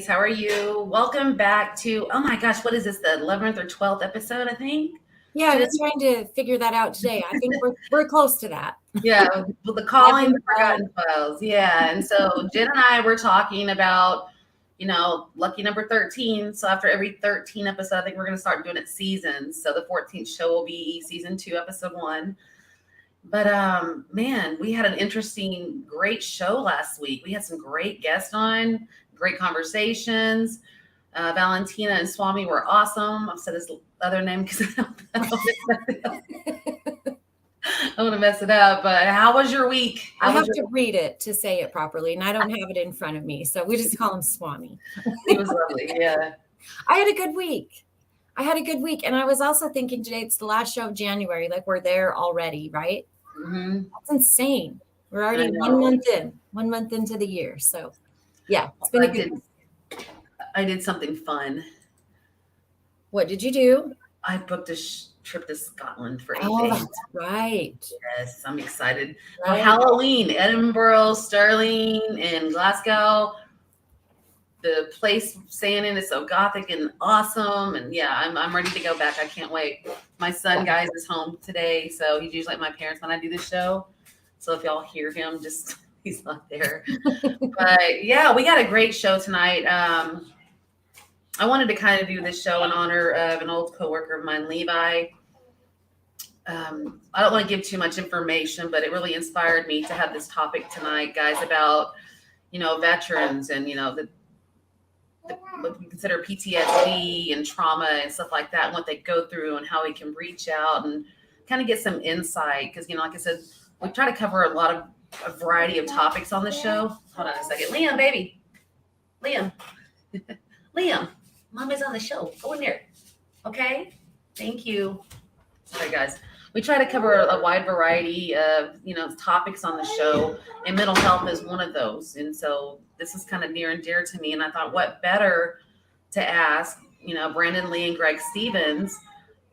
How are you? Welcome back to, oh my gosh, what is this, the 11th or 12th episode, I think? Yeah, I was trying to figure that out today. I think we're close to that. Yeah, well, the Calling the Forgotten Files. Yeah, and so Jen and I were talking about, lucky number 13. So after every 13 episode, I think we're going to start doing it seasons. So the 14th show will be season 2, episode 1. But man, we had an interesting, great show last week. We had some great guests on, great conversations. Valentina and Swami were awesome. I've said his other name because I want to mess it up. But how was your week? I have to read it to say it properly, and I don't have it in front of me, so we just call him Swami. He was lovely, yeah. I had a good week. And I was also thinking today, it's the last show of January. Like, we're there already, right? Mm-hmm. That's insane. We're already 1 month into the year. So, yeah, it's been a good week. I did something fun. What did you do? I booked a trip to Scotland for 8 days. Oh, that's right. Yes, I'm excited. For Halloween, Edinburgh, Stirling, and Glasgow. The place staying in is so gothic and awesome. And yeah, I'm ready to go back. I can't wait. My son, guys, is home today. So he's usually at my parents when I do this show. So if y'all hear him, just he's not there. But yeah, we got a great show tonight. I wanted to kind of do this show in honor of an old coworker of mine, Levi. I don't want to give too much information, but it really inspired me to have this topic tonight, guys, about, veterans and, what we consider PTSD and trauma and stuff like that, and what they go through and how we can reach out and kind of get some insight. Because, like I said, we try to cover a variety of topics on the show. Hold on a second. Liam, baby. Liam. Liam, Mama's on the show. Go in there. Okay? Thank you. Sorry, guys. We try to cover a wide variety of, topics on the show, and mental health is one of those. And so this is kind of near and dear to me. And I thought, what better to ask, Brandon Lee and Greg Stevens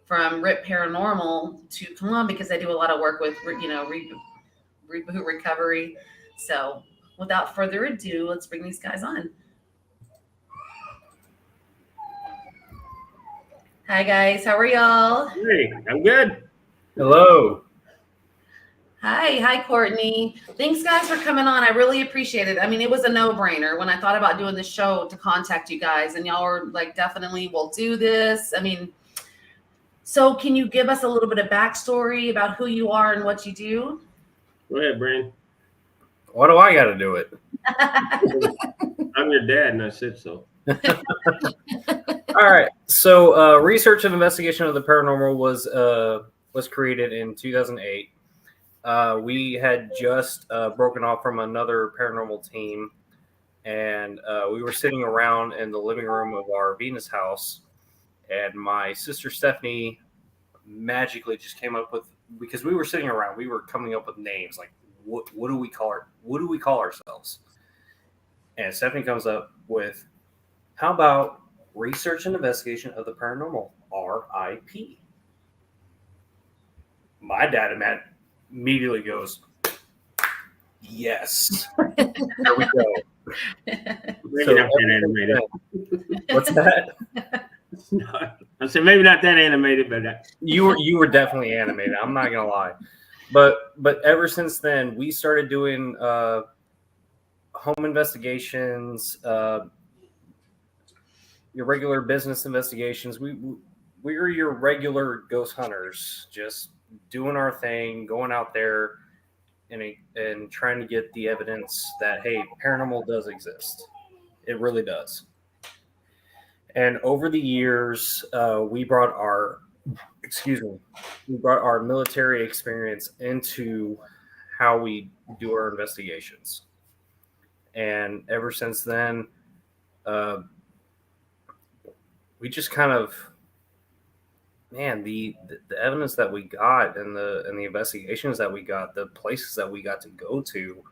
from R.I.P Paranormal to come on, because they do a lot of work with, Reboot recovery. So without further ado, let's bring these guys on. Hi, guys. How are y'all? Hey, I'm good. Hello. Hi, Courtney. Thanks, guys, for coming on. I really appreciate it. I mean, it was a no-brainer when I thought about doing the show to contact you guys, and y'all were like, definitely, we'll do this. I mean, so can you give us a little bit of backstory about who you are and what you do? Go ahead, Brandon. Why do I got to do it? I'm your dad, and I said so. All right. So, research and investigation of the paranormal was created in 2008. We had just broken off from another paranormal team, and we were sitting around in the living room of our Venus house, and my sister Stephanie magically just came up with, because we were sitting around, we were coming up with names like, what do we call ourselves? And Stephanie comes up with, how about research and investigation of the paranormal, R.I.P. My dad immediately goes, yes. There we go. Maybe not that animated. What's that? No, I said maybe not that animated, but you were definitely animated. I'm not gonna lie, but ever since then we started doing home investigations, your regular business investigations. We were your regular ghost hunters, just doing our thing, going out there and trying to get the evidence that, hey, paranormal does exist. It really does. And over the years, we brought our military experience into how we do our investigations. And ever since then, we just kind of, man, the evidence that we got and the investigations that we got, the places that we got to go to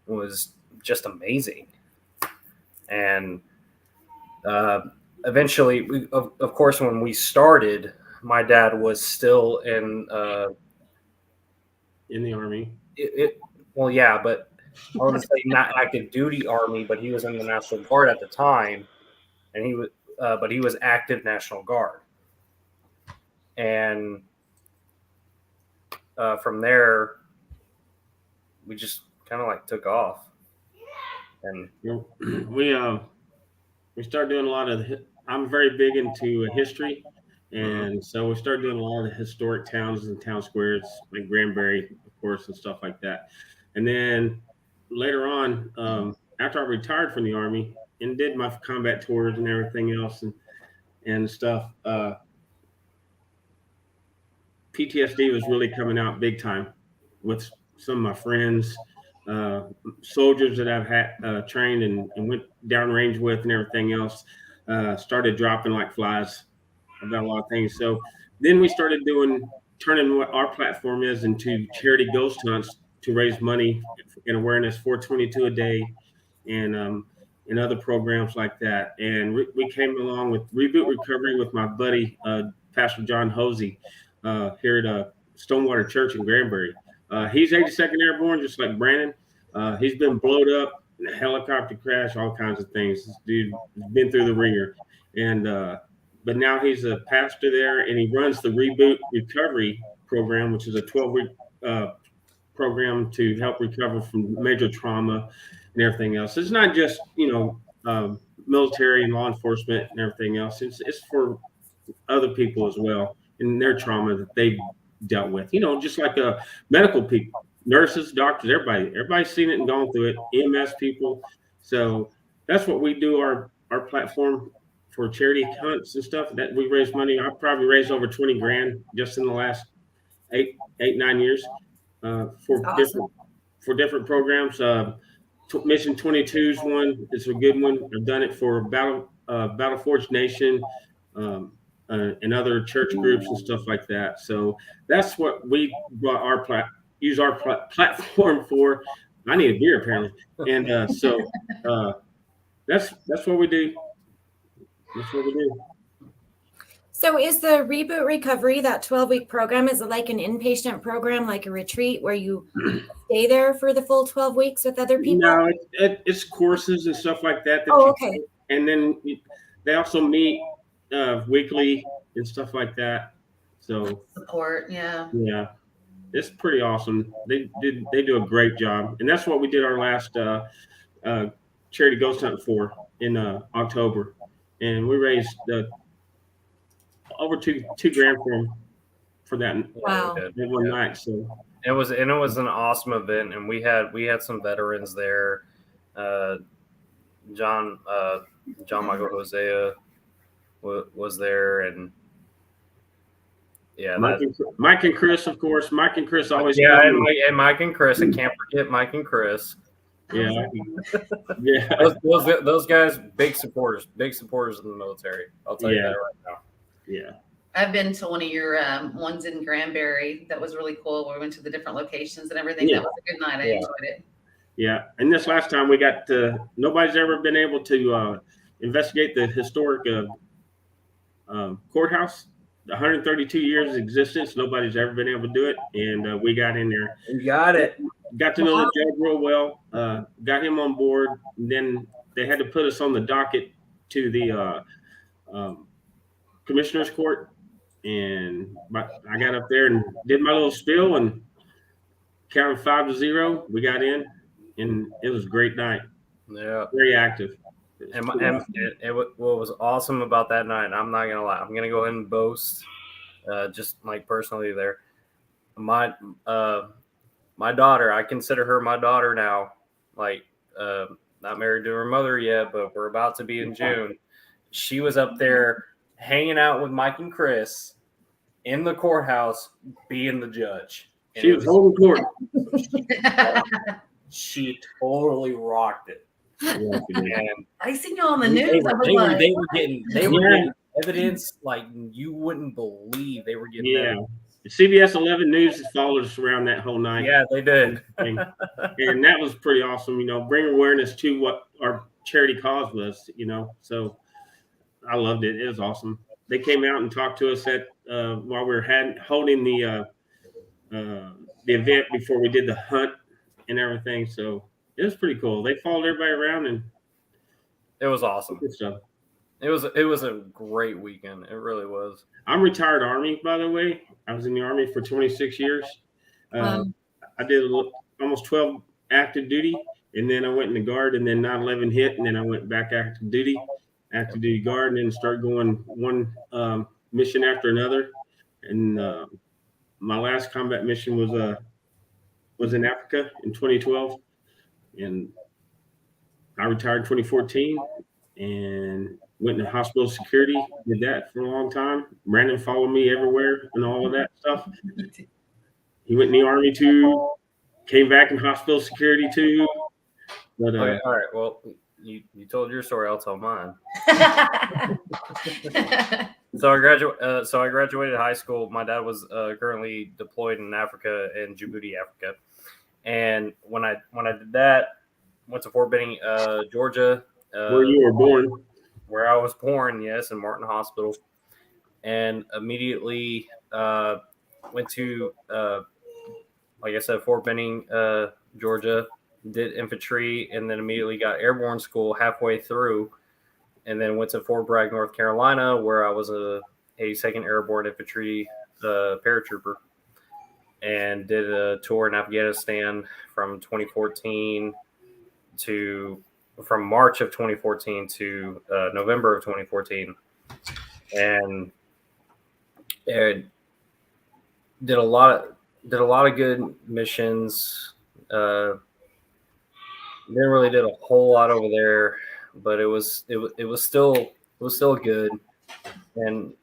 was just amazing. And eventually, of course, when we started, my dad was still in the Army. Well, yeah, but I want to say not active duty Army, but he was in the National Guard at the time. and but he was active National Guard, and from there we just kind of like took off, and we started doing a lot of. I'm very big into history, and so we started doing a lot of the historic towns and town squares, like Granbury, of course, and stuff like that. And then later on, after I retired from the Army and did my combat tours and everything else and stuff, PTSD was really coming out big time with some of my friends, soldiers that I've had trained and went downrange with and everything else. Started dropping like flies about a lot of things. So then we started turning what our platform is into charity ghost hunts to raise money and awareness for 22 a day and other programs like that. And we came along with Reboot Recovery with my buddy, Pastor John Hosey, here at Stonewater Church in Granbury. He's 82nd Airborne, just like Brandon. He's been blowed up in a helicopter crash, all kinds of things. This dude has been through the ringer. And but now he's a pastor there, and he runs the Reboot Recovery program, which is a 12-week program to help recover from major trauma and everything else. It's not just military and law enforcement and everything else. It's for other people as well and their trauma that they've dealt with. Just like medical people, nurses, doctors, everybody's seen it and gone through it. EMS people. So that's what we do. Our platform for charity hunts and stuff that we raise money. I've probably raised over 20 grand just in the last 9 years for awesome. different programs. Mission 22 is one. It's a good one. I've done it for Battle Forge Nation and other church groups and stuff like that. So that's what we brought use our platform for. I need a beer apparently, and so that's what we do. That's what we do. So is the Reboot Recovery, that 12-week program, is it like an inpatient program, like a retreat where you stay there for the full 12 weeks with other people? No, it's courses and stuff like that. Okay. And then they also meet weekly and stuff like that. So Support, yeah. Yeah, it's pretty awesome. They do a great job, and that's what we did our last charity ghost hunt for in October, and we raised over two grand for that. Wow. One night. So it was an awesome event, and we had some veterans there. John Michael Hosea was there, and yeah, Mike and Chris, of course. Mike and Chris always. Yeah, and Mike and Chris. I can't forget Mike and Chris. Yeah, yeah. Those guys, big supporters of the military. I'll tell you that right now. Yeah. I've been to one of your ones in Granbury. That was really cool. We went to the different locations and everything. Yeah. That was a good night. I enjoyed it. Yeah. And this last time we got nobody's ever been able to investigate the historic courthouse. 132 years of existence. Nobody's ever been able to do it. And we got in there. We got it. Got to know the judge real well. Got him on board. And then they had to put us on the docket to the commissioner's court. And I got up there and did my little spiel and counted 5-0. We got in, and it was a great night. Yeah, very active. And what was awesome about that night, I'm not gonna lie, I'm gonna go ahead and boast, just like personally there. My daughter, I consider her my daughter now. Like, not married to her mother yet, but we're about to be in June. She was up there hanging out with Mike and Chris in the courthouse, being the judge. And she was holding court. She totally rocked it. Yeah, and I seen you on the news. They were getting evidence like you wouldn't believe. They were getting evidence. CBS 11 News followed us around that whole night. Yeah, they did. and that was pretty awesome. Bring awareness to what our charity cause was, So I loved it. It was awesome. They came out and talked to us at while we were holding the event before we did the hunt and everything. So it was pretty cool. They followed everybody around, and it was awesome. Good stuff. It was a great weekend. It really was. I'm retired Army, by the way. I was in the Army for 26 years. Uh, I did almost 12 active duty, and then I went in the Guard, and then 9/11 hit, and then I went back active duty Guard, and then started going one mission after another. And my last combat mission was in Africa in 2012, and I retired in 2014 and went into hospital security. Did that for a long time. Brandon followed me everywhere and all of that stuff. He went in the Army too, came back in hospital security too. But Okay, all right. Well, you told your story. I'll tell mine. So I graduated high school. My dad was currently deployed in Africa, in Djibouti, Africa. And when I did that, went to Fort Benning, Georgia, where you were born. where I was born, yes, in Martin Hospital, and immediately went to, like I said, Fort Benning, Georgia, did infantry, and then immediately got airborne school halfway through, and then went to Fort Bragg, North Carolina, where I was a 82nd Airborne Infantry paratrooper, and did a tour in Afghanistan from March of 2014 to November of 2014, and did a lot of good missions. Didn't really did a whole lot over there, but it was still good, and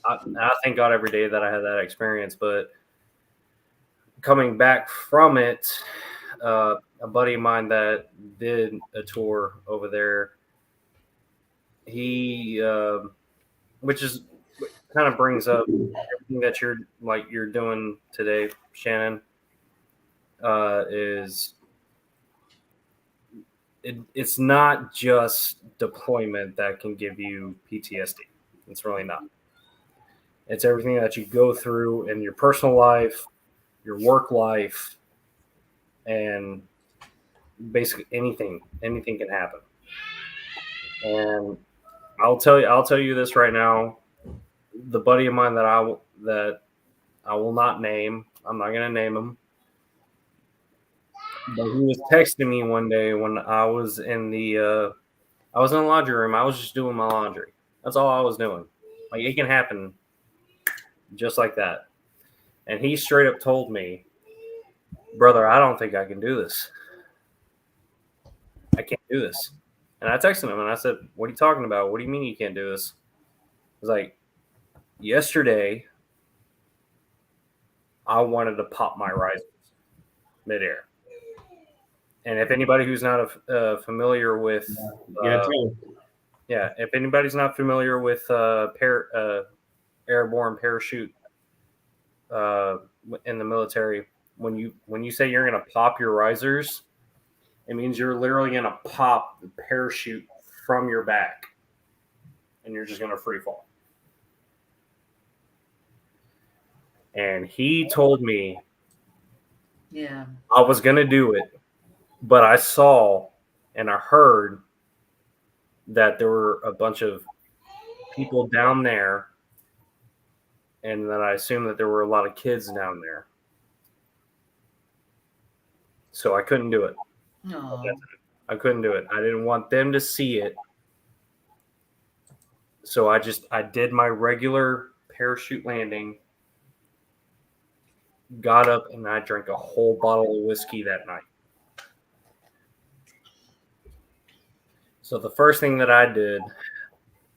I thank God every day that I had that experience. But coming back from it, a buddy of mine that did a tour over there, he, which is kind of brings up everything that you're doing today, Shannon, is it's not just deployment that can give you PTSD. It's really not. It's everything that you go through in your personal life, your work life, and basically anything can happen. And I'll tell you this right now. The buddy of mine that I will not name, I'm not going to name him, but he was texting me one day when I was in the laundry room. I was just doing my laundry. That's all I was doing. Like, it can happen just like that. And he straight up told me, brother, I don't think I can do this. I can't do this. And I texted him and I said, what are you talking about? What do you mean you can't do this? He was like, yesterday, I wanted to pop my risers midair. And if anybody who's not familiar with, if anybody's not familiar with airborne parachute in the military, when you say you're going to pop your risers, it means you're literally going to pop the parachute from your back, and you're just going to free fall. And he told me, yeah, I was going to do it, but I saw and I heard that there were a bunch of people down there, and that I assumed that there were a lot of kids down there. So I couldn't do it. Aww. I couldn't do it. I didn't want them to see it. So I did my regular parachute landing, got up, and I drank a whole bottle of whiskey that night. So the first thing that I did,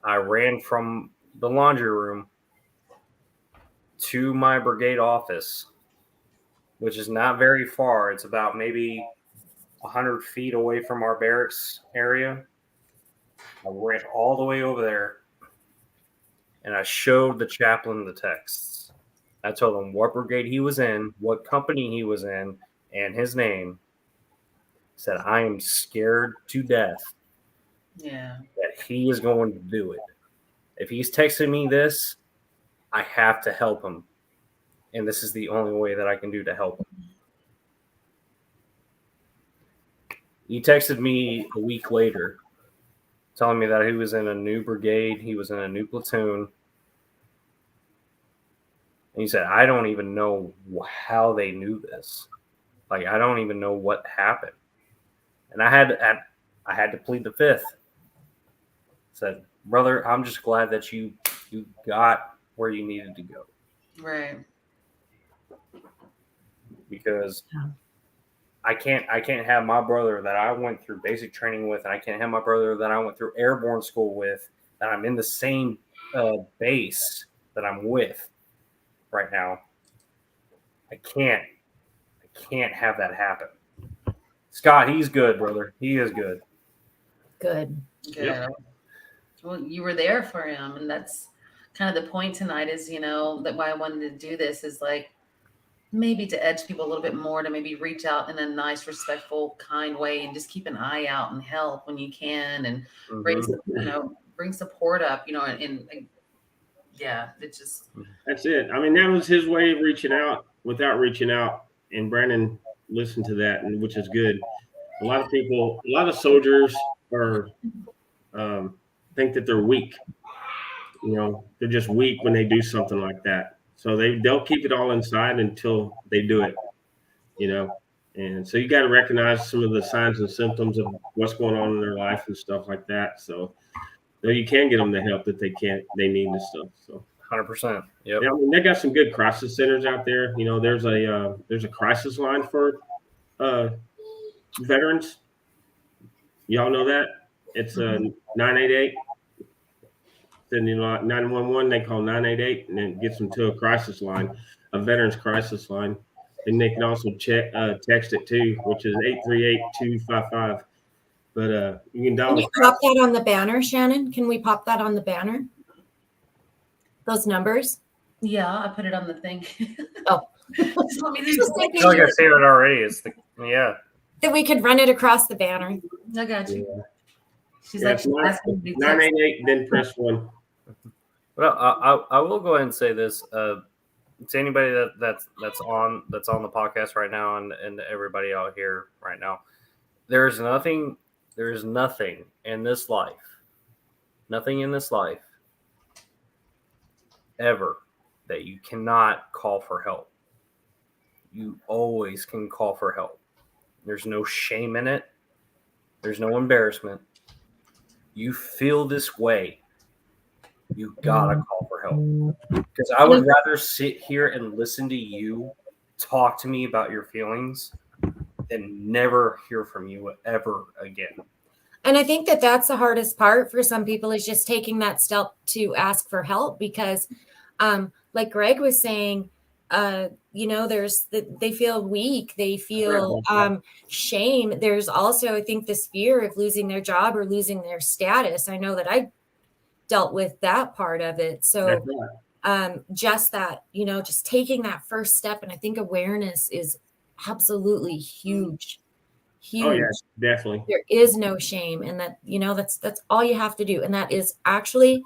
I ran from the laundry room to my brigade office, which is not very far. It's about maybe 100 feet away from our barracks area. I ran all the way over there, and I showed the chaplain the texts. I told him what brigade he was in, what company he was in, and his name. Said, I am scared to death that he is going to do it. If he's texting me this, I have to help him. And this is the only way that I can do to help him. He texted me a week later telling me that he was in a new brigade, he was in a new platoon. And he said, I don't even know how they knew this. Like, I don't even know what happened. And I had to plead the fifth. Said, brother, I'm just glad that you got where you needed to go. Right. Because I can't have my brother that I went through basic training with, and I can't have my brother that I went through airborne school with, that I'm in the same base that I'm with right now. I can't have that happen. Scott, he's good, brother. He is good. Good. Good. Yep. Well, you were there for him, and that's kind of the point tonight. Is that why I wanted to do this is like maybe to edge people a little bit more to maybe reach out in a nice, respectful, kind way, and just keep an eye out and help when you can, and bring support up. And yeah, it just That's it. I mean, that was his way of reaching out without reaching out, and Brandon listened to that, and which is good. A lot of soldiers are think that they're weak. They're just weak when they do something like that. So they'll keep it all inside until they do it. And so you got to recognize some of the signs and symptoms of what's going on in their life and stuff like that. So you can get them the help that they need and stuff. So 100%. Yep. yeah, I mean, they got some good crisis centers out there. There's a crisis line for veterans. Y'all know that? It's 988. Then 911, they call 988, and then gets them to a crisis line, a veterans crisis line. And they can also text it too, which is 838-255. But you can dial. Can you pop that on the banner, Shannon? Can we pop that on the banner? Those numbers? yeah, I put it on the thing. Oh. Just let me I feel like I've seen it already. That we could run it across the banner. I got you. Yeah. She's Yeah, like, it's she's asking me to text. 988, then press 1. Well, I will go ahead and say this to anybody that's on the podcast right now, and everybody out here right now. There is nothing in this life, ever, that you cannot call for help. You always can call for help. There's no shame in it. There's no embarrassment. You feel this way, you gotta call for help. Because I would rather sit here and listen to you talk to me about your feelings than never hear from you ever again. And I think that that's the hardest part for some people, is just taking that step to ask for help, because like Greg was saying, they feel weak, they feel shame. There's also, I think, this fear of losing their job or losing their status. I know that I dealt with that part of it. So just that, just taking that first step. And I think awareness is absolutely huge. Oh yes, definitely. There is no shame, and that, that's all you have to do. And that is actually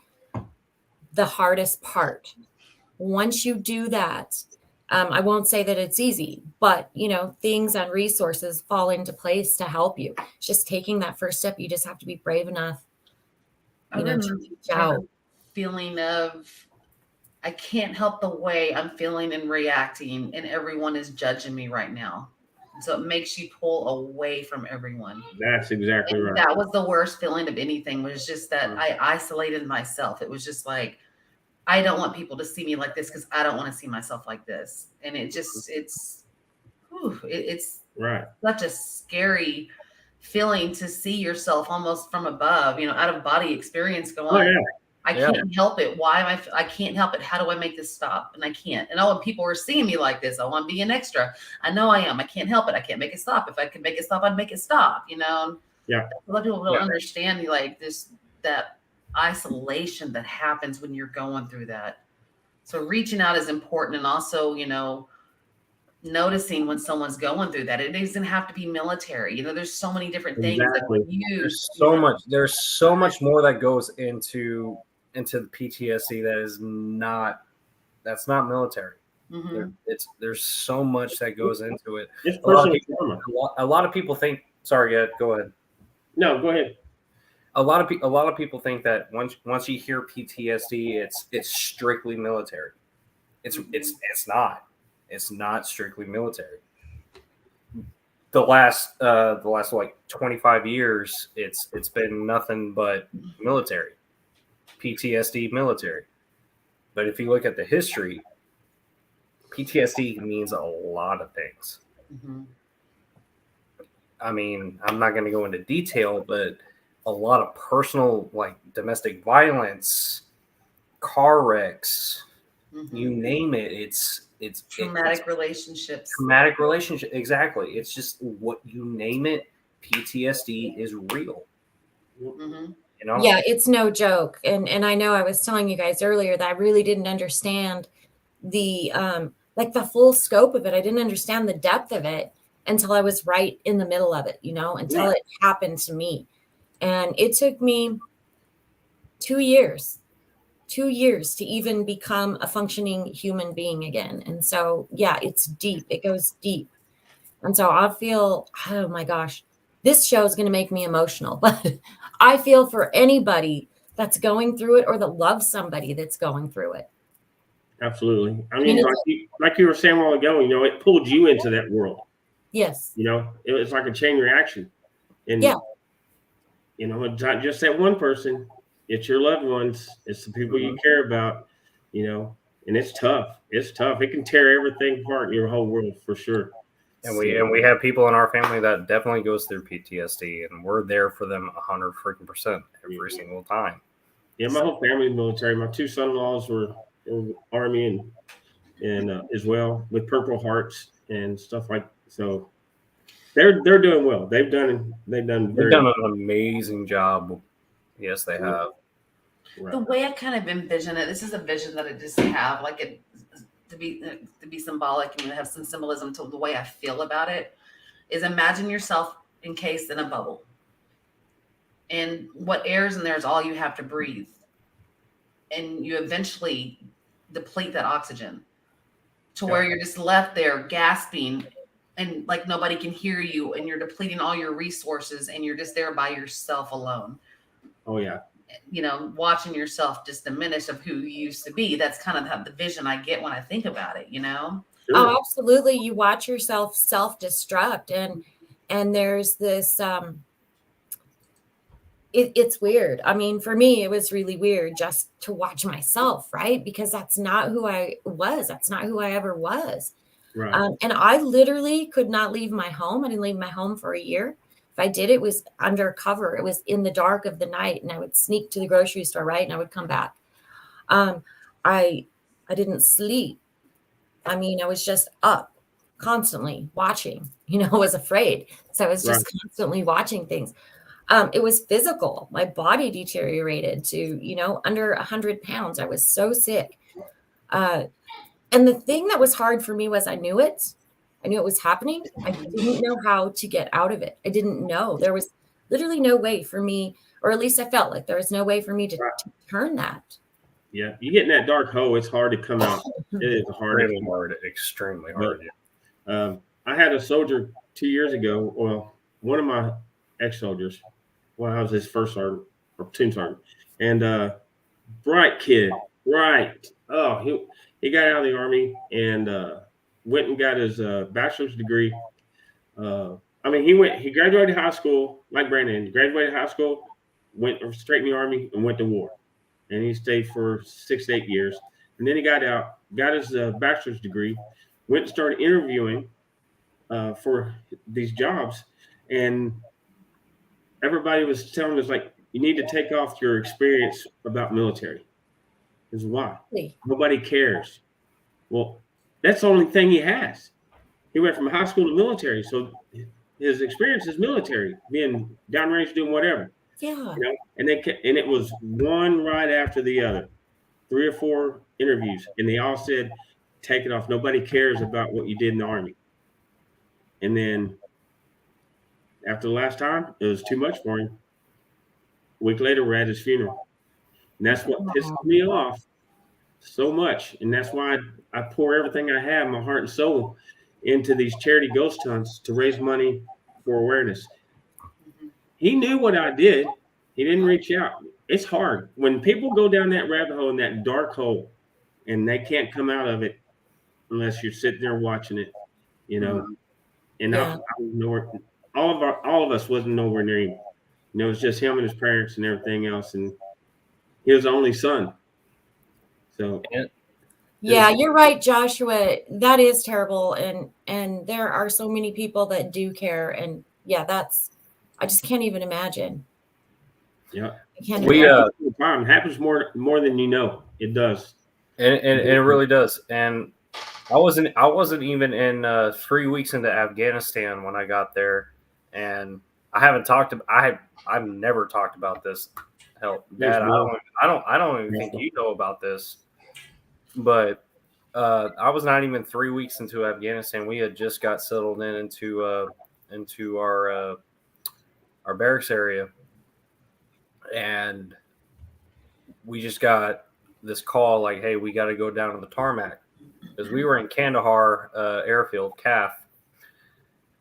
the hardest part. Once you do that, I won't say that it's easy, but things and resources fall into place to help you. It's just taking that first step. You just have to be brave enough, to reach out. Feeling of, I can't help the way I'm feeling and reacting, and everyone is judging me right now. So it makes you pull away from everyone. That's exactly right. That was the worst feeling of anything, was just that I isolated myself. It was just like, I don't want people to see me like this, because I don't want to see myself like this. And it's right. Such a scary feeling to see yourself almost from above, out of body experience going, I can't help it. Why I can't help it. How do I make this stop? And I can't. And when people are seeing me like this, I'm being extra. I know I am. I can't help it. I can't make it stop. If I could make it stop, I'd make it stop, Yeah. A lot of people don't understand that isolation that happens when you're going through that. So reaching out is important. And also, noticing when someone's going through that. It doesn't have to be military. There's so many different things that we use. There's so much more that goes into the PTSD that's not military. Mm-hmm. There's so much that goes into it. It's personal trauma. A lot of people think. Sorry, go ahead. No, go ahead. a lot of people think that once you hear PTSD, it's strictly military. It's not. It's not strictly military. The last like 25 years, it's been nothing but military, PTSD military. But if you look at the history, PTSD means a lot of things. Mm-hmm. I mean, I'm not going to go into detail, but a lot of personal, like domestic violence, car wrecks, Mm-hmm. you name it. It's Traumatic relationships. Traumatic relationship. Exactly. It's just what you name it. PTSD is real. Mm-hmm. You know? Yeah, it's no joke. And I know I was telling you guys earlier that I really didn't understand the like the full scope of it. I didn't understand the depth of it until I was right in the middle of it, until it happened to me. And it took me 2 years to even become a functioning human being again. And so, yeah, it's deep. It goes deep. And so I feel, oh my gosh, this show is going to make me emotional, but I feel for anybody that's going through it or that loves somebody that's going through it. Absolutely. I mean, like you were saying a while ago, it pulled you into that world. Yes. It was like a chain reaction. And, it's not just that one person. It's your loved ones. It's the people you care about, and it's tough. It's tough. It can tear everything apart in your whole world for sure. And we have people in our family that definitely goes through PTSD, and we're there for them 100% every single time. Yeah, my whole family is military. My two son-in-laws were Army and as well with Purple Hearts and stuff like so. They're doing well. They've done an amazing job. Yes, they have. Right. The way I kind of envision it, this is a vision that I just have, like it to be symbolic and have some symbolism to the way I feel about it, is imagine yourself encased in a bubble. And what air's in there is all you have to breathe. And you eventually deplete that oxygen to where you're just left there gasping and like nobody can hear you and you're depleting all your resources and you're just there by yourself alone. Oh, yeah. Watching yourself just diminish of who you used to be. That's kind of the vision I get when I think about it, Sure. Oh, absolutely. You watch yourself self-destruct and there's this, it's weird. I mean, for me, it was really weird just to watch myself, right? Because that's not who I was. That's not who I ever was. Right. And I literally could not leave my home. I didn't leave my home for a year. If I did, it was undercover. It was in the dark of the night, and I would sneak to the grocery store, right? And I would come back. I didn't sleep. I mean, I was just up constantly watching, I was afraid. So I was just constantly watching things. It was physical. My body deteriorated to, under 100 pounds. I was so sick. And the thing that was hard for me was I knew it was happening. I didn't know how to get out of it. I didn't know. There was literally no way for me, or at least I felt like there was no way for me to turn that. Yeah. You get in that dark hole, it's hard to come out. It is extremely hard. I had a soldier 2 years ago. Well, one of my ex-soldiers, I was his first sergeant or platoon sergeant, and bright kid, bright. Oh, he got out of the Army and went and got his bachelor's degree. He graduated high school like Brandon. He graduated high school, went straight in the Army and went to war. And he stayed for 6 to 8 years. And then he got out, got his bachelor's degree, went and started interviewing for these jobs. And everybody was telling us, like, you need to take off your experience about military. Is why? Nobody cares. Well, that's the only thing he has. He went from high school to military. So his experience is military, being downrange, doing whatever. Yeah. And it was one right after the other, 3 or 4 interviews, and they all said, "Take it off. Nobody cares about what you did in the Army." And then after the last time, it was too much for him. A week later, we're at his funeral, and that's what pissed me off so much. And that's why I pour everything I have, my heart and soul, into these charity ghost hunts to raise money for awareness. He knew what I did. He didn't reach out. It's hard when people go down that rabbit hole in that dark hole, and they can't come out of it unless you're sitting there watching it. You know, Mhm. and I Yeah. was nowhere. All of us wasn't nowhere near him. You know, it was just him and his parents and everything else, and he was the only son. So Yeah, you're right, Joshua. That is terrible, and there are so many people that do care, and yeah, I just can't even imagine. yeah, I can't We imagine. all the time. It happens more than you know. It does. and it really does. And I wasn't even in 3 weeks into Afghanistan when I got there, and I've never talked about this. Hell, There's Dad, more. I don't even think you know about this, but I was not even 3 weeks into Afghanistan. We had just got settled into our barracks area, and we just got this call like, "Hey, we got to go down to the tarmac," because we were in Kandahar airfield, CAF,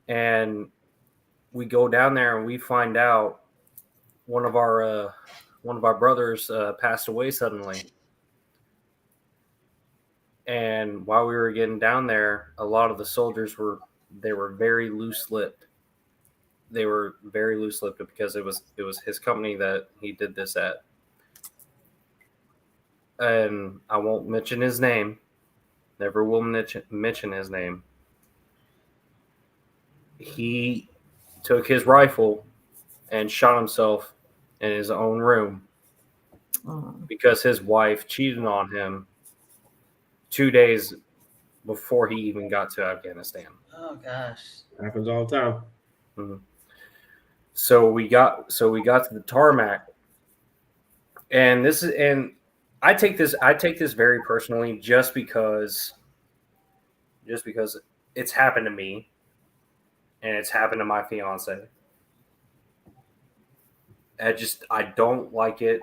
and we go down there and we find out one of our brothers passed away suddenly. And while we were getting down there, a lot of the soldiers were very loose-lipped. They were very loose-lipped because it was his company that he did this at. And I won't mention his name. Never will mention his name. He took his rifle and shot himself in his own room Oh. because his wife cheated on him 2 days before he even got to Afghanistan. Oh gosh. Happens all the time. Mm-hmm. So we got to the tarmac, and I take this very personally, just because it's happened to me and it's happened to my fiance. I don't like it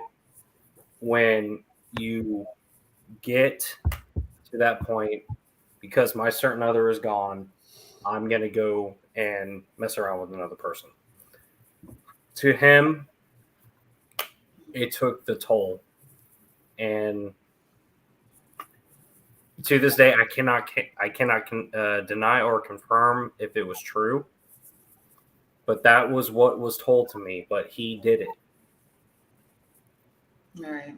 when you get to that point because my certain other is gone. I'm gonna go and mess around with another person. To him, it took the toll, and to this day, I cannot deny or confirm if it was true. But that was what was told to me. But he did it. All right.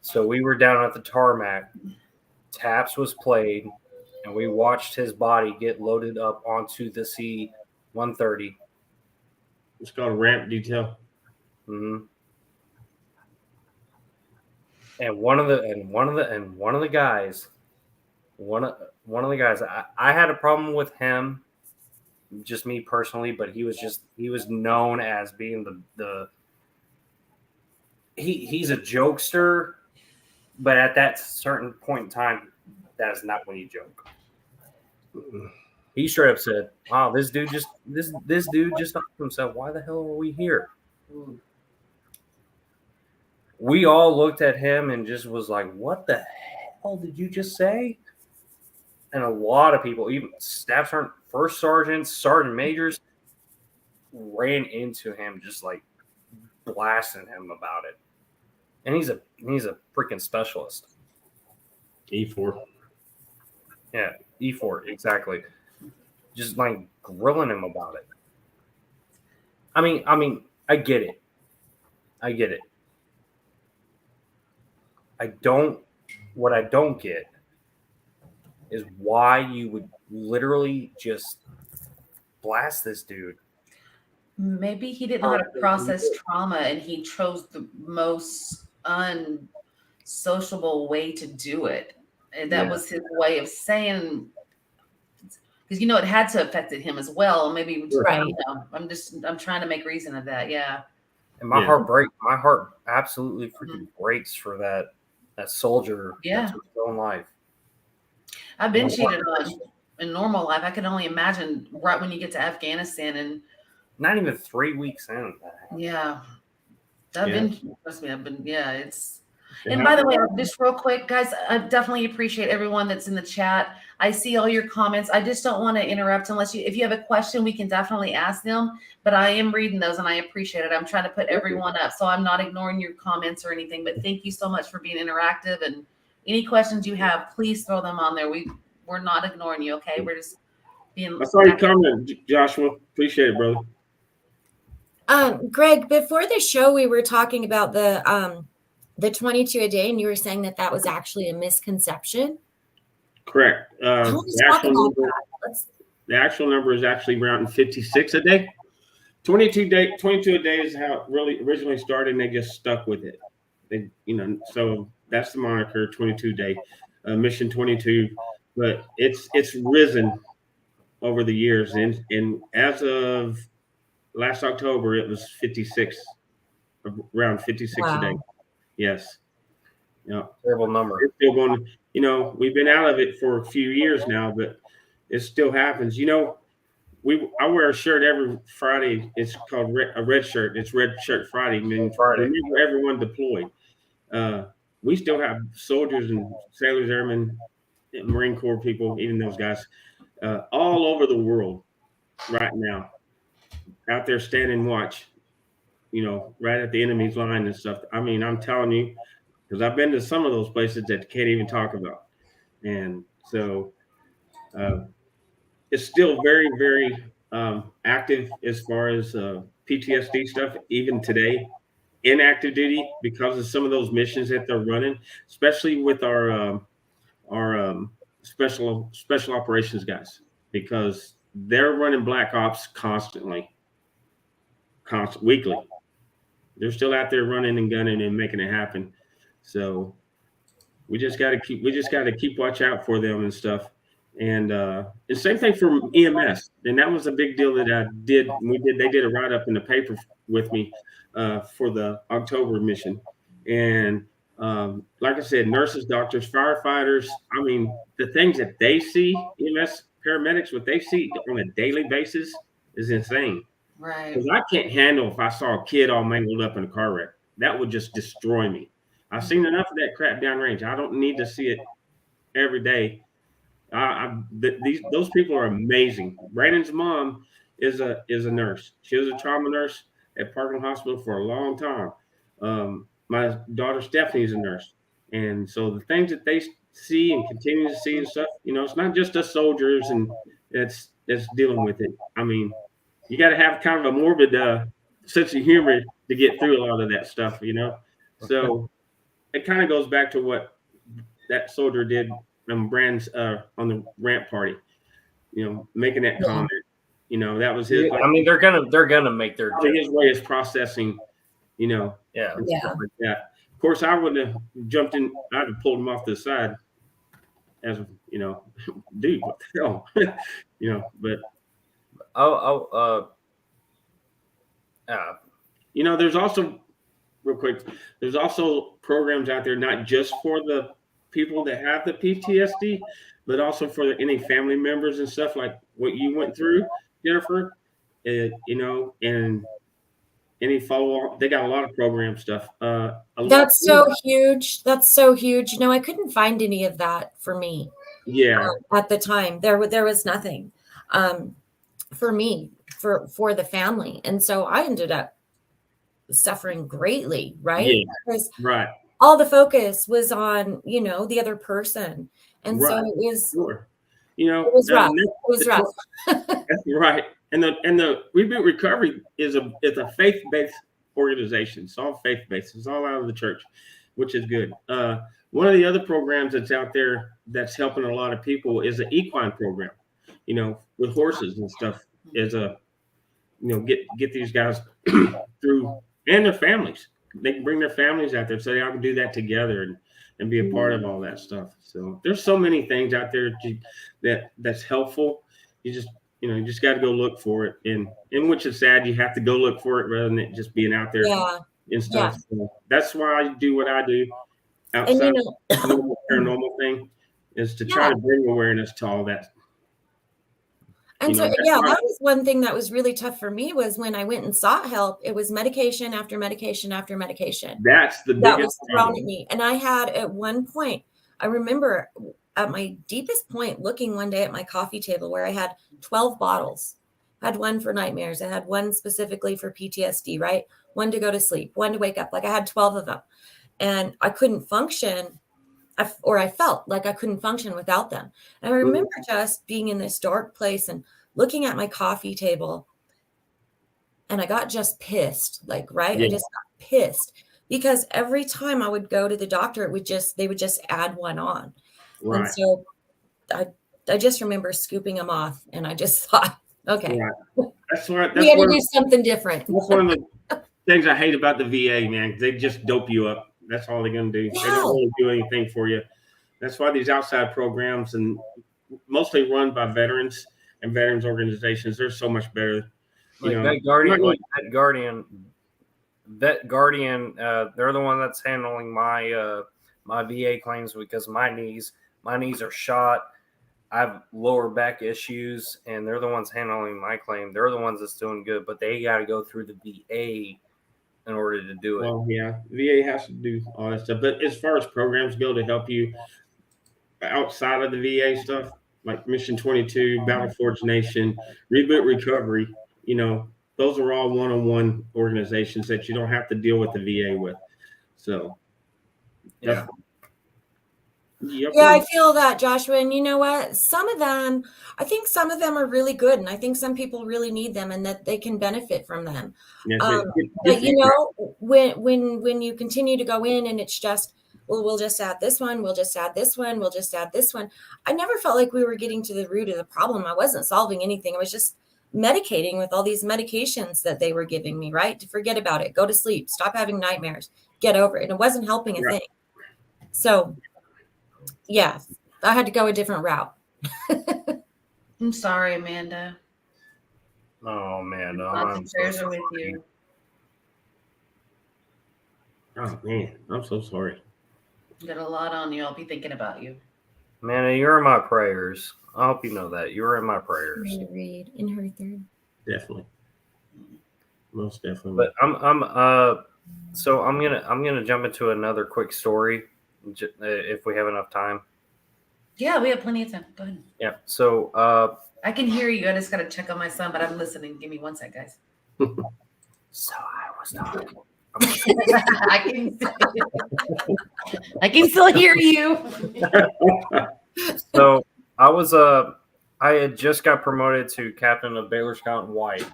So we were down at the tarmac. Taps was played, and we watched his body get loaded up onto the C-130. It's called a ramp detail. Mm-hmm. And one of the guys, I had a problem with him, just me personally, but he was known as being he's a jokester, but at that certain point in time, that is not when you joke. He straight up said, "Wow, this dude just stopped himself. Why the hell are we here?" We all looked at him and just was like, "What the hell did you just say?" And a lot of people, even staff sergeant, first sergeants, sergeant majors, ran into him, just like blasting him about it. And he's a freaking specialist. E4. Yeah, E4, exactly. Just like grilling him about it. I mean, I get it. What I don't get is why you would literally just blast this dude. Maybe he didn't know how to process trauma and he chose the most unsociable way to do it. And that was his way of saying, because it had to affect him as well. Maybe Right. I'm trying to make reason of that. Yeah. And my heart absolutely freaking breaks for that soldier that took his own life. I've been cheated on in normal life. I can only imagine right when you get to Afghanistan and not even 3 weeks in. Yeah. I've been, trust me, it's And by the way, just real quick, guys, I definitely appreciate everyone that's in the chat. I see all your comments. I just don't want to interrupt unless if you have a question, we can definitely ask them. But I am reading those and I appreciate it. I'm trying to put everyone up, so I'm not ignoring your comments or anything. But thank you so much for being interactive. And any questions you have, please throw them on there. We're not ignoring you, okay? We're just being. I saw your comment, Joshua. Appreciate it, brother. Greg, before the show, we were talking about the 22 a day, and you were saying that was actually a misconception. Correct. The actual number is actually around 56 a day. 22 a day is how it really originally started, and they just stuck with it. So that's the moniker, 22 day, mission 22. But it's risen over the years, and as of last October, it was 56, around 56 a day. Yes. Terrible number. It's still going. We've been out of it for a few years now, but it still happens. I wear a shirt every Friday. It's called a red shirt. It's Red Shirt Friday. Remember everyone deployed. We still have soldiers and sailors, airmen, Marine Corps people, even those guys, all over the world right now, out there standing watch, right at the enemy's line and stuff. I mean, I'm telling you, because I've been to some of those places that can't even talk about. And so it's still very, very active as far as PTSD stuff, even today in active duty, because of some of those missions that they're running, especially with our special operations guys, because they're running black ops constantly, weekly. They're still out there running and gunning and making it happen. So we just got to keep watch out for them and stuff. And the same thing for EMS. And that was a big deal that I did. They did a write up in the paper with me for the October mission. And like I said, nurses, doctors, firefighters. I mean, the things that they see, EMS paramedics, what they see on a daily basis is insane. Right. Because I can't handle if I saw a kid all mangled up in a car wreck. That would just destroy me. I've seen enough of that crap downrange. I don't need to see it every day. Those people are amazing. Brandon's mom is a nurse. She was a trauma nurse at Parkland Hospital for a long time. My daughter Stephanie is a nurse, and so the things that they see and continue to see and stuff, it's not just us soldiers and that's dealing with it. I mean, you got to have kind of a morbid sense of humor to get through a lot of that stuff, So it kind of goes back to what that soldier did Brand's on the ramp party, making that comment. That was his. I mean, they're gonna make their his way is processing, Yeah. Stuff like that. Of course, I would have jumped in. I'd have pulled him off the side, as dude, what the hell, But there's also, real quick, there's also programs out there not just for the people that have the PTSD, but also for any family members and stuff like what you went through, Jennifer. And any follow-up. They got a lot of program stuff. That's so huge. That's so huge. I couldn't find any of that for me. Yeah. At the time, there was nothing for me, for the family, and so I ended up suffering greatly, right? Yeah. Because right. all the focus was on the other person, and so it was. Sure. It was rough. It was rough. That's right. And the Reboot Recovery is a faith-based organization. It's all faith-based. It's all out of the church, which is good. One of the other programs that's out there that's helping a lot of people is an equine program, with horses and stuff. Is get these guys through, and their families. They can bring their families out there so they can do that together and be a part of all that stuff. So there's so many things out there that's helpful. You just got to go look for it, and which is sad. You have to go look for it rather than it just being out there and stuff. Yeah. So that's why I do what I do outside of the paranormal thing, is to try to bring awareness to all that. And so, that's yeah, why- that was one thing that was really tough for me was when I went and sought help, it was medication after medication after medication that's the that biggest was thrown problem. at me. And I had at one point, I remember at my deepest point looking one day at my coffee table where I had 12 bottles. I had one for nightmares. I had one specifically for PTSD, right? One to go to sleep, one to wake up. Like I had 12 of them. And I couldn't function, or I felt like I couldn't function without them. And I remember just being in this dark place and looking at my coffee table, and I got just pissed, like, right? Yeah. I just got pissed because every time I would go to the doctor, they would just add one on. And Right. so I just remember scooping them off, and I just thought, okay, Right. That's right. we had to do something different. That's one of the things I hate about the VA, man. They just dope you up. That's all they're gonna do. They Yeah. don't really do anything for you. That's why these outside programs, and mostly run by veterans and veterans organizations, they're so much better. Like You know, Vet Guardian, they're the one that's handling my my VA claims because my knees are shot. I have lower back issues, and they're the ones handling my claim. They're the ones that's doing good, but they got to go through the VA in order to do it. well, yeah, VA has to do all that stuff. But as far as programs go to help you outside of the VA stuff, like Mission 22, Battle Forge Nation, Reboot Recovery, those are all one-on-one organizations that you don't have to deal with the VA with. So, Yeah. Yep. Yeah, I feel that, Joshua. And you know what? I think some of them are really good, and I think some people really need them, and that they can benefit from them. Yes, But you know, when you continue to go in, and it's just, well, we'll just add this one, we'll just add this one, we'll just add this one. I never felt like we were getting to the root of the problem. I wasn't solving anything. I was just medicating with all these medications that they were giving me, right? To forget about it, go to sleep, stop having nightmares, get over it. And it wasn't helping a thing. So, yeah, I had to go a different route. I'm sorry, Amanda. Oh man, no, Lots I'm of so prayers are sorry. with you. Oh man, I'm so sorry. You got a lot on you. I'll be thinking about you. Man, you're in my prayers. I hope you know that. You're in my prayers. Read in her third. Definitely. Most definitely. But so I'm gonna jump into another quick story if we have enough time. Yeah, we have plenty of time. Go ahead. Yeah. So I can hear you. I just got to check on my son, but I'm listening. Give me 1 sec, guys. so I was talking. I can still hear you. So I had just got promoted to captain of Baylor Scout and White,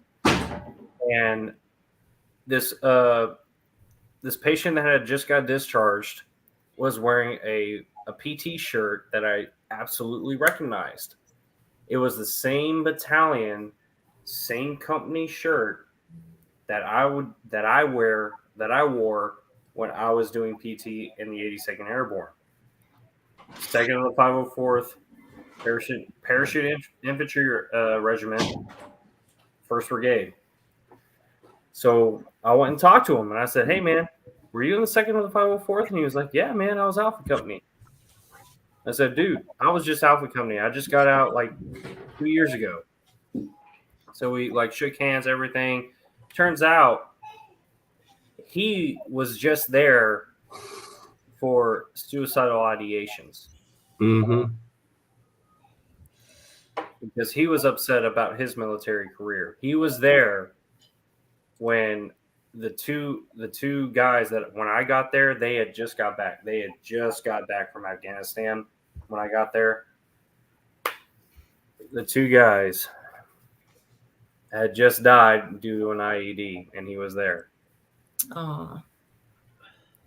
and this patient that had just got discharged was wearing a PT shirt that I absolutely recognized. It was the same battalion, same company shirt that I wore when I was doing PT in the 82nd Airborne. Second of the 504th Parachute Infantry Regiment, 1st Brigade. So I went and talked to him, and I said, "Hey, man, were you in the 2nd of the 504th?" And he was like, "Yeah, man, I was Alpha Company." I said, "Dude, I was just Alpha Company. I just got out like 2 years ago." So we shook hands, everything. Turns out he was just there for suicidal ideations. Mm-hmm. Because he was upset about his military career. He was there when the two guys that when I got there, they had just got back. They had just got back from Afghanistan when I got there. The two guys had just died due to an IED, and he was there. Aw.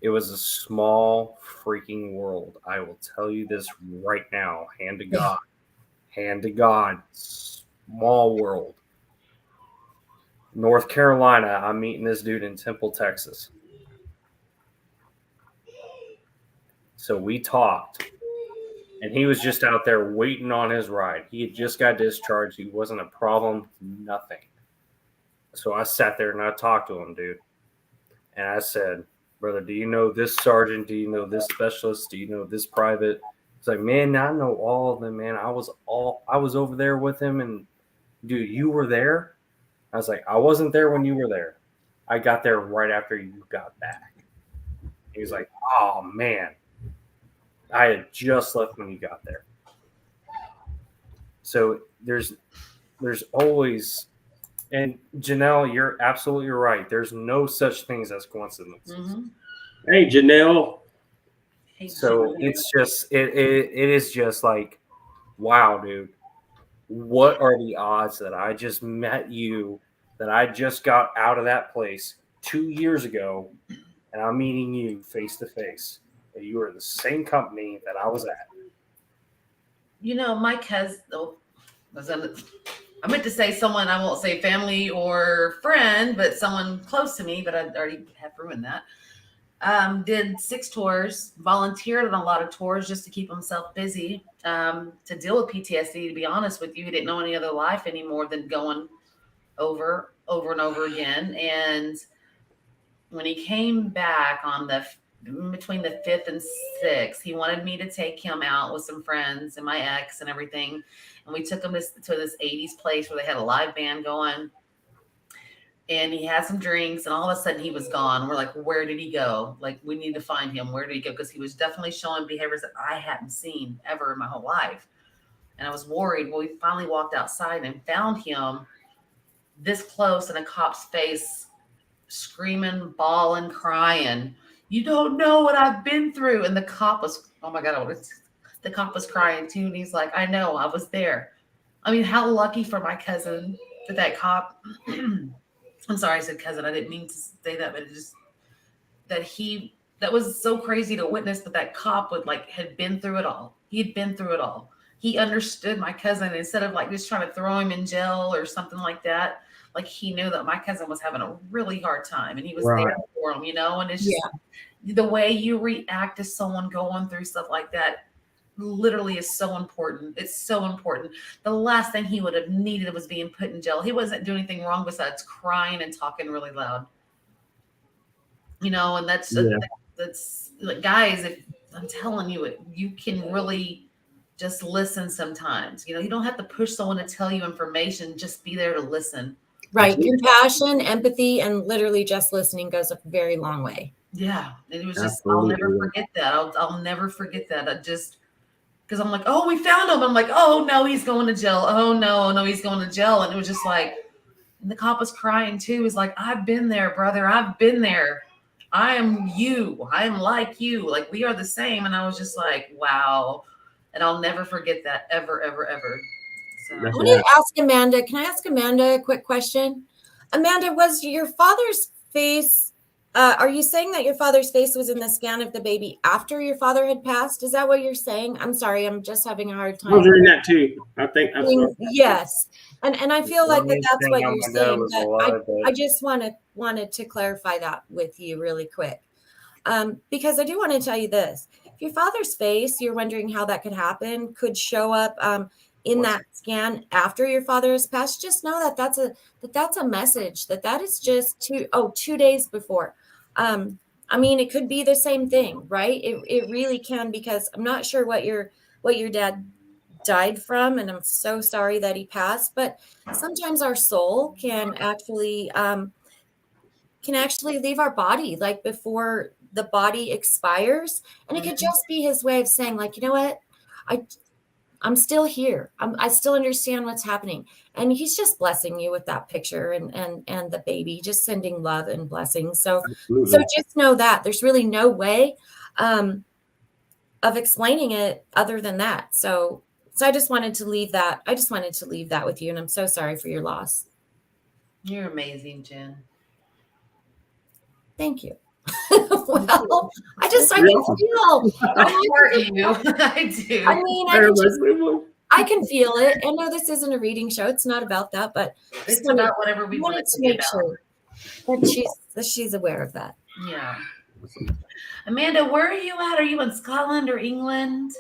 It was a small freaking world. I will tell you this right now, hand to God. Hand to God. Small world. North Carolina, I'm meeting this dude in Temple, Texas. So we talked, and he was just out there waiting on his ride. He had just got discharged. He wasn't a problem, nothing. So I sat there and I talked to him, dude. And I said, "Brother, do you know this sergeant? Do you know this specialist? Do you know this private?" He's like, "Man, I know all of them, man. I was over there with him, and dude, you were there? I was like, I wasn't there when you were there. I got there right after you got back. He was like, oh, man. I had just left when you got there. So there's always, and Janelle, you're absolutely right. There's no such things as coincidences. Mm-hmm. Hey, Janelle. Hey, So Janelle. it's just, it is just like, wow, dude. What are the odds that I just met you, that I just got out of that place 2 years ago, and I'm meeting you face to face, and you are in the same company that I was at? You know, my cousin, I meant to say someone, I won't say family or friend, but someone close to me, but I already have ruined that. Did 6 tours, volunteered on a lot of tours just to keep himself busy, to deal with PTSD. To be honest with you, he didn't know any other life anymore than going over and over again. And when he came back on between the 5th and 6th, he wanted me to take him out with some friends and my ex and everything. And we took him to this 80s place where they had a live band going. And he had some drinks, and all of a sudden he was gone. We're like, where did he go? Like, we need to find him. Where did he go? Because he was definitely showing behaviors that I hadn't seen ever in my whole life. And I was worried. Well, we finally walked outside and found him this close in a cop's face, screaming, bawling, crying. You don't know what I've been through. And the cop was, oh my God, the cop was crying too. And he's like, I know, I was there. I mean, how lucky for my cousin that cop, I'm sorry, I said cousin. I didn't mean to say that, but it just, that was so crazy to witness, but that cop had been through it all. He'd been through it all. He understood my cousin. Instead of just trying to throw him in jail or something like that. Like, he knew that my cousin was having a really hard time, and he was there for him, and it's just the way you react to someone going through stuff like that literally is so important. It's so important. The last thing he would have needed was being put in jail. He wasn't doing anything wrong besides crying and talking really loud. And that's like, guys, if I'm telling you, you can really just listen sometimes. You don't have to push someone to tell you information. Just be there to listen. Right. Compassion, empathy, and literally just listening goes a very long way. Yeah. And it was just, I'll never forget that. I'll never forget that. Because I'm like, oh, we found him. I'm like, oh, no, he's going to jail. Oh, no, he's going to jail. And it was just like, and the cop was crying too. He's like, I've been there, brother. I've been there. I am you. I am like you. Like, we are the same. And I was just like, wow. And I'll never forget that ever, ever, ever. So I want to ask Amanda. Can I ask Amanda a quick question? Amanda, was your father's face, are you saying that your father's face was in the scan of the baby after your father had passed? Is that what you're saying? I'm sorry. I'm just having a hard time. I was reading that too. I think that's yes. And I feel like that's what you're saying. But I just wanted to clarify that with you really quick. Because I do want to tell you this. If your father's face, you're wondering how that could happen, could show up in that scan after your father has passed, just know that that's a message, that is just 2 days before. I mean, it could be the same thing, right? It really can, because I'm not sure what your dad died from, and I'm so sorry that he passed, but sometimes our soul can actually leave our body like before the body expires, and it could just be his way of saying, like, you know what, I'm still here. I still understand what's happening. And he's just blessing you with that picture and the baby, just sending love and blessings. So just know that there's really no way of explaining it other than that. So I just wanted to leave that. I just wanted to leave that with you. And I'm so sorry for your loss. You're amazing, Jen. Thank you. Well, I can feel. I do. I mean, I can feel it. I know this isn't a reading show. It's not about that, but it's about whatever we want it to make sure that she's aware of that. Yeah. Amanda, where are you at? Are you in Scotland or England?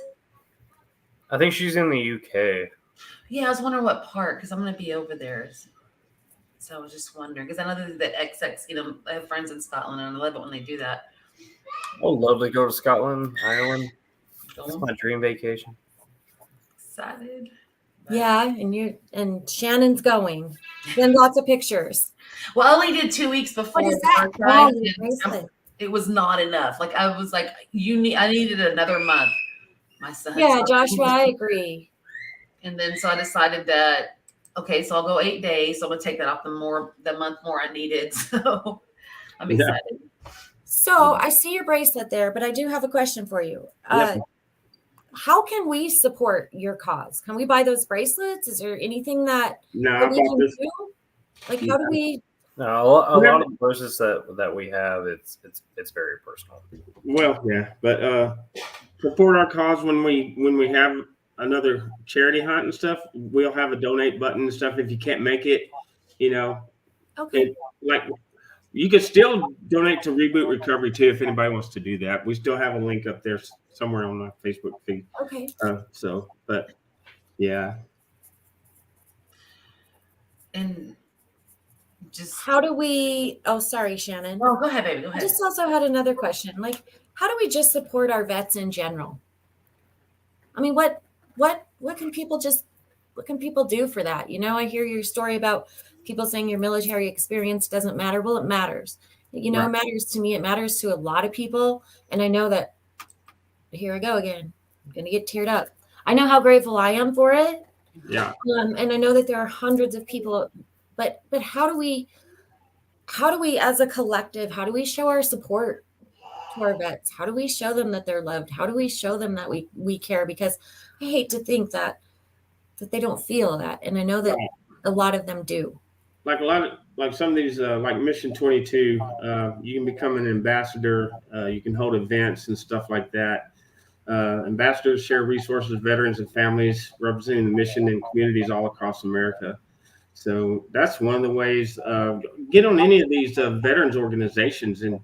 I think she's in the UK. Yeah, I was wondering what part, because I'm going to be over there. So I was just wondering, because I know that XX, I have friends in Scotland, and I love it when they do that. I would love to go to Scotland, Ireland. It's my dream vacation. Excited. Yeah, and Shannon's going. Send lots of pictures. Well, I only did 2 weeks before What is that? birthday, Oh, your and bracelet. it was not enough. Like I was like, I needed another month. My son. Yeah, So- Joshua, I agree. And then so I decided that okay, so I'll go 8 days. So I'm gonna take that off the month more I needed. So I'm Yeah. excited. So I see your bracelet there, but I do have a question for you. Yep. How can we support your cause? Can we buy those bracelets? Is there anything that No, I we bought can this. do? Like, how do we? No, a lot of the verses that we have, it's very personal. Well, yeah, but support our cause when we have another charity hunt and stuff. We'll have a donate button and stuff. If you can't make it, you know, Okay. like you can still donate to Reboot Recovery too if anybody wants to do that. We still have a link up there somewhere on my Facebook feed. Okay. But yeah, And just How do we? Oh, sorry, Shannon. go ahead, baby. Go I ahead. just also had another question. Like, how do we just support our vets in general? I mean, what can people do for that? You know, I hear your story about people saying your military experience doesn't matter. Well, it matters. You know, Right. It matters to me. It matters to a lot of people. And I know that here I go again. I'm gonna get teared up. I know how grateful I am for it. yeah. And I know that there are hundreds of people, but how do we as a collective, how do we show our support to our vets? How do we show them that they're loved? How do we show them that we care? Because I hate to think that they don't feel that. And I know that a lot of them do. Like some of these like Mission 22, you can become an ambassador. You can hold events and stuff like that. Ambassadors share resources with veterans and families representing the mission in communities all across America. So that's one of the ways. Get on any of these veterans organizations and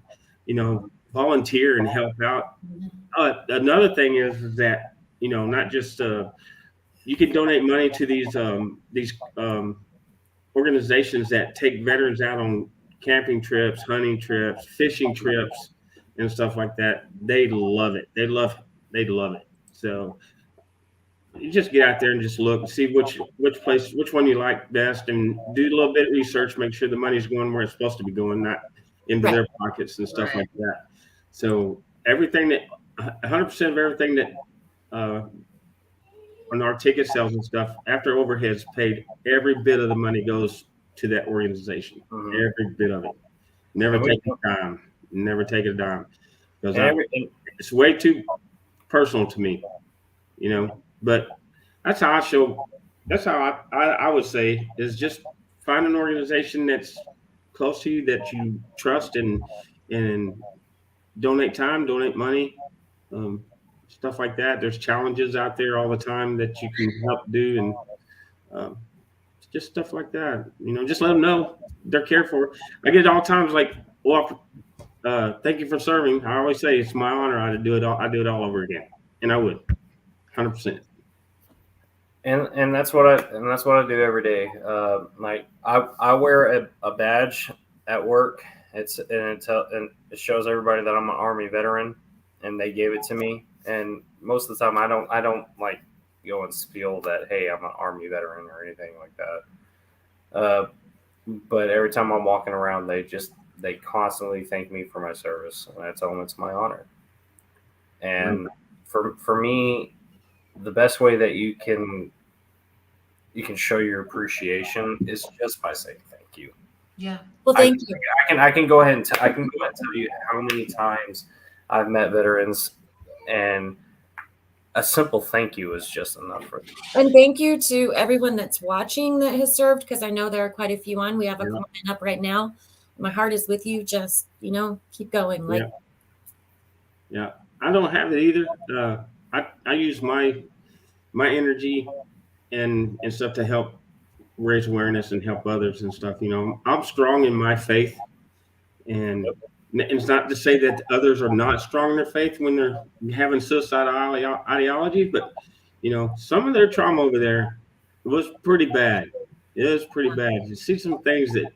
volunteer and help out. Another thing is that not just you can donate money to these organizations that take veterans out on camping trips, hunting trips, fishing trips, and stuff like that. They love it. They love it. So you just get out there and just look and see which one you like best, and do a little bit of research. Make sure the money's going where it's supposed to be going, not into their pockets and stuff like that. So everything that 100% of everything that on our ticket sales and stuff, after overhead's paid, every bit of the money goes to that organization. Every bit of it. Never take a dime. Never take a dime. Because it's way too personal to me, But that's how I would say is just find an organization that's close to you that you trust and donate time, donate money. Stuff like that. There's challenges out there all the time that you can help do, and just stuff like that. Just let them know they're cared for. I get it all times like, well, thank you for serving. I always say it's my honor. I do it all over again, and I would, 100%. And that's what I do every day. Like I wear a badge at work. And it shows everybody that I'm an Army veteran, and they gave it to me. And most of the time, I don't like go and spiel that, hey, I'm an Army veteran or anything like that. But every time I'm walking around, they constantly thank me for my service, and I tell them it's my honor. And for me, the best way that you can show your appreciation is just by saying thank you. Yeah. Well, thank you. I can go ahead and tell you how many times I've met veterans, and a simple thank you is just enough for them. And thank you to everyone that's watching that has served, because I know there are quite a few on. We have a comment up right now. My heart is with you. Just, keep going. Yeah. I don't have it either. I use my energy and stuff to help raise awareness and help others and stuff. I'm strong in my faith, and it's not to say that others are not strong in their faith when they're having suicidal ideology, but some of their trauma over there was pretty bad. It was pretty bad. You see some things that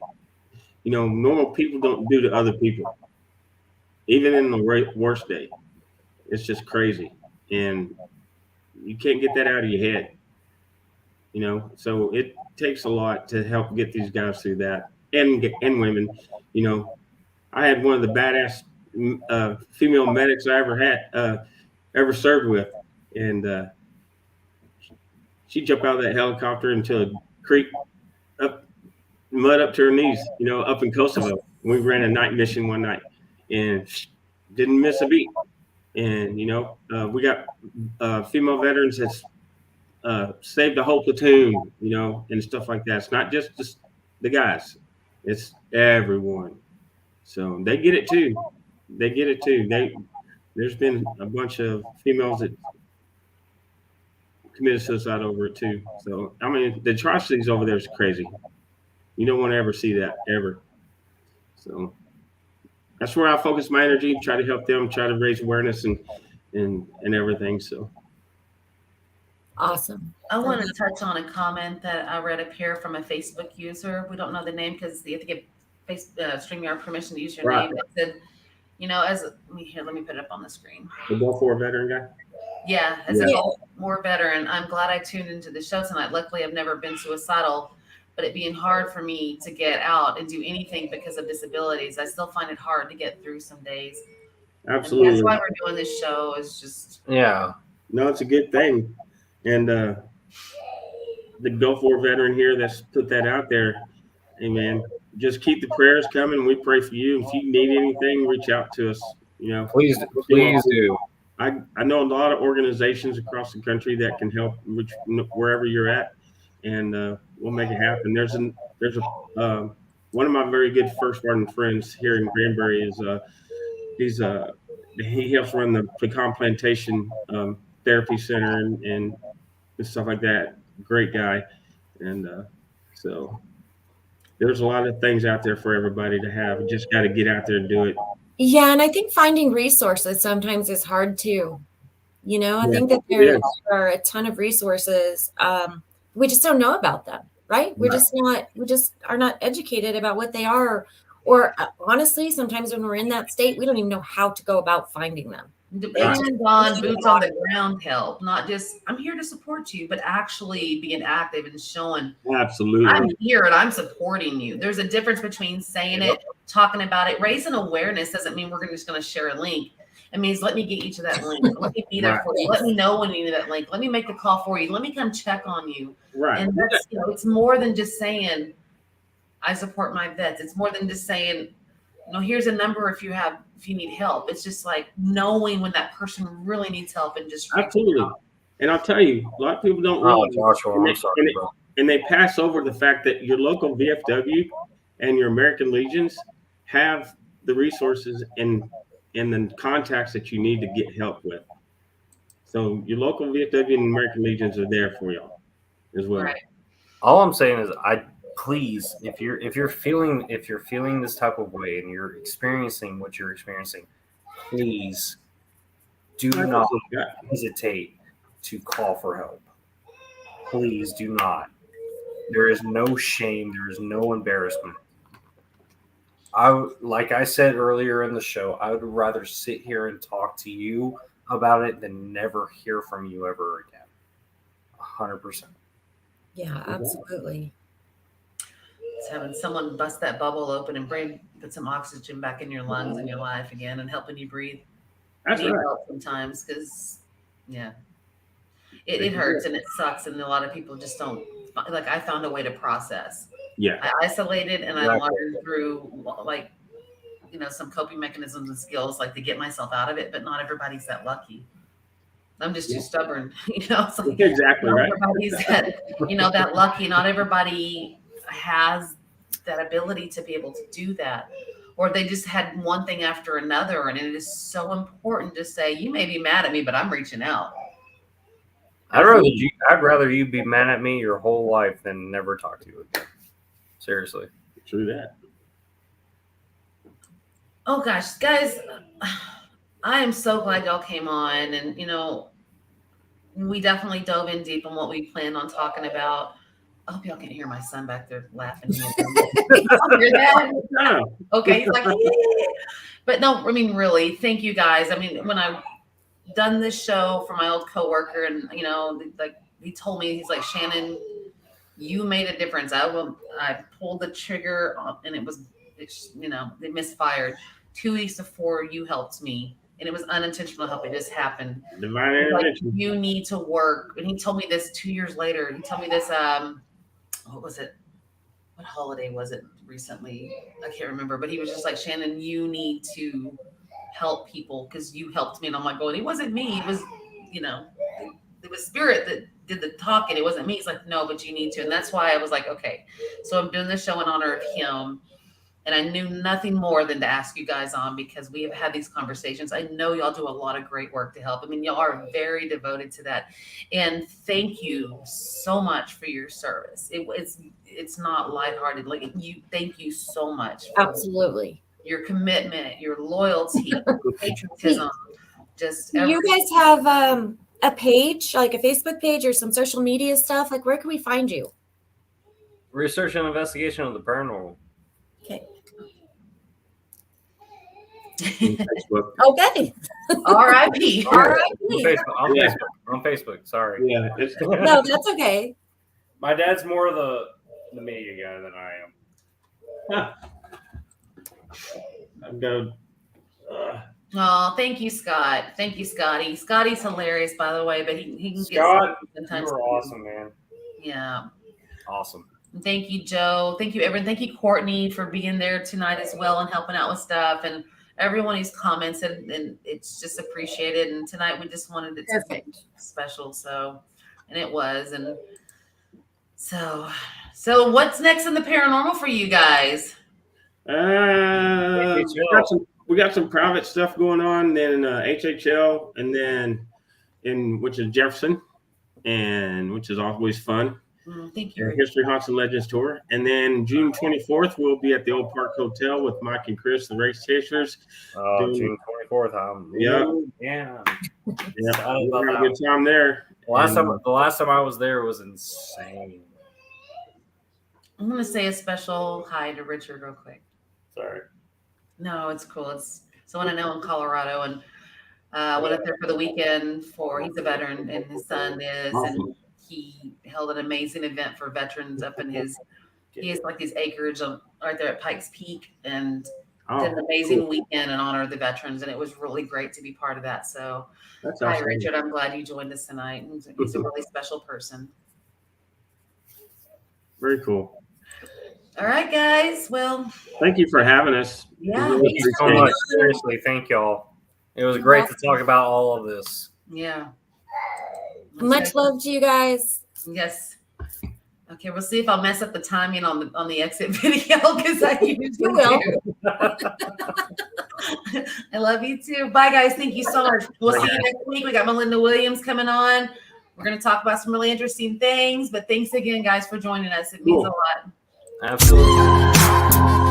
normal people don't do to other people, even in the worst day. It's just crazy, and you can't get that out of your head. you know. So it takes a lot to help get these guys through that, and women, you know. I had one of the badass female medics I ever served with, and she jumped out of that helicopter into a creek, up mud up to her knees, you know, up in Kosovo. We ran a night mission one night, and didn't miss a beat. And you know, we got female veterans that's saved a whole platoon, you know, and stuff like that. It's not just the guys; it's everyone. So they get it too. They get it too. There's been a bunch of females that committed suicide over it too. So I mean, the atrocities over there is crazy. You don't want to ever see that ever. So that's where I focus my energy, try to help them, try to raise awareness and everything. So Awesome. I want to touch on a comment that I read up here from a Facebook user. We don't know the name because you have to get StreamYard permission to use your Right. name. It said, you know, let me put it up on the screen. the Balfour veteran guy. Yeah, as Yeah. a more veteran, I'm glad I tuned into the show tonight. Luckily, I've never been suicidal, but it being hard for me to get out and do anything because of disabilities, I still find it hard to get through some days. And Absolutely. that's why we're doing this show. Is just Yeah. No, it's a good thing. And the Gulf War veteran here that's put that out there, hey man, just keep the prayers coming. We pray for you. If you need anything, reach out to us. You know, Please do. I know a lot of organizations across the country that can help wherever you're at, and we'll make it happen. There's one of my very good first sergeant friends here in Granbury is he helps run the pecan plantation therapy center and stuff like that. Great guy, and so there's a lot of things out there for everybody to have. You just got to get out there and do it. Yeah, and I think finding resources sometimes is hard too. You know, I Yeah. think that Yeah. there are a ton of resources. We just don't know about them, right? We just are not educated about what they are. Or honestly, sometimes when we're in that state, we don't even know how to go about finding them. depends on boots on the ground help, not just I'm here to support you, but actually being active and showing Absolutely. I'm here and I'm supporting you. There's a difference between saying it, talking about it. Raising awareness doesn't mean we're just going to share a link. It means let me get you to that link. Let me be there Right. for you. Let me know when you need that link. Let me make the call for you. Let me come check on you. Right. And that's, you know, it's more than just saying I support my vets. It's more than just saying, you know, here's a number if you need help. It's just like knowing when that person really needs help and just reaching Absolutely. out. And I'll tell you, a lot of people don't Oh, realize, Joshua, and I'm sorry, bro. they pass over the fact that your local VFW and your American Legions have the resources and the contacts that you need to get help with. So your local VFW and American Legions are there for y'all as well. Right. All I'm saying is, please, if you're feeling this type of way and you're experiencing what you're experiencing, please do not hesitate to call for help. Please do not. There is no shame. There is no embarrassment. Like I said earlier in the show, I would rather sit here and talk to you about it than never hear from you ever again. 100%. Yeah, absolutely. It's having someone bust that bubble open and put some oxygen back in your lungs and your life again and helping you breathe. That's Need right. help sometimes because, yeah, it hurts and it sucks. And a lot of people just don't, like, I found a way to process. Yeah. I isolated and I Exactly. learned through, like, you know, some coping mechanisms and skills, like to get myself out of it, but not everybody's that lucky. I'm just too stubborn, you know. It's like, Exactly not right. everybody's that, you know, that lucky. Not everybody has that ability to be able to do that, or they just had one thing after another. And it is so important to say, you may be mad at me, but I'm reaching out. I'd rather you be mad at me your whole life than never talk to you again. Seriously. True that. Oh gosh, guys, I am so glad y'all came on, and you know, we definitely dove in deep on what we planned on talking about. I hope y'all can hear my son back there laughing. Hear that? No. Okay, he's like, but no, I mean, really, thank you guys. I mean, when I done this show for my old coworker, and you know, like he told me, he's like, Shannon, You made a difference. I pulled the trigger and it misfired. 2 weeks before you helped me, and it was unintentional help. It just happened. Divine Like, intervention. you need to work. And he told me this 2 years later. He told me this, what was it? What holiday was it recently? I can't remember, but he was just like, Shannon, you need to help people because you helped me. And I'm like, well, it wasn't me. It was, it was spirit that did the talking. It wasn't me. He's like, no, but you need to. And that's why I was like, okay, so I'm doing this show in honor of him. And I knew nothing more than to ask you guys on, because we have had these conversations. I know y'all do a lot of great work to help. I mean, y'all are very devoted to that. And thank you so much for your service. It's not lighthearted. Like, thank you so much for Absolutely. your commitment, your loyalty, patriotism. Just Do you guys have a page, like a Facebook page or some social media stuff? Like, where can we find you? Research and investigation of the paranormal. Okay. Facebook. Okay. R.I.P. R.I.P. On Facebook. Sorry. Yeah, No, that's okay. My dad's more the media guy than I am. I've got. Oh, thank you, Scott. Thank you, Scotty. Scotty's hilarious, by the way, but he can Scott, get sometimes. you were awesome, man. Yeah. Awesome. Thank you, Joe. Thank you, everyone. Thank you, Courtney, for being there tonight as well and helping out with stuff, and everyone who's commented, and it's just appreciated. And tonight we just wanted it to be special, and it was. And so what's next in the paranormal for you guys? We got some private stuff going on, then HHL, and then which is Jefferson, and which is always fun. Thank you. History, Haunts, and Legends tour. And then June 24th, we'll be at the Old Park Hotel with Mike and Chris, the Race Chasers. June 24th. Yeah. We're having a good time there. The last time I was there was insane. I'm going to say a special hi to Richard real quick. Sorry. No, it's cool. It's someone I know in Colorado, and went up there for the weekend he's a veteran, and his son is, Awesome. and he held an amazing event for veterans up in he has like these acreage right there at Pikes Peak, and did an amazing weekend in honor of the veterans, and it was really great to be part of that. So That's hi, awesome. Richard. I'm glad you joined us tonight. He's a really special person. Very cool. All right, guys. Well, thank you for having us. Yeah. Really Thank you so much. Seriously, thank y'all. It was great to talk about all of this. Yeah. Much love to you guys. Yes. Okay, we'll see if I'll mess up the timing on the exit video, because I usually will. do. I love you too. Bye, guys. Thank you so much. We'll see you next week. We got Melinda Williams coming on. We're going to talk about some really interesting things. But thanks again, guys, for joining us. It means a lot. Absolutely.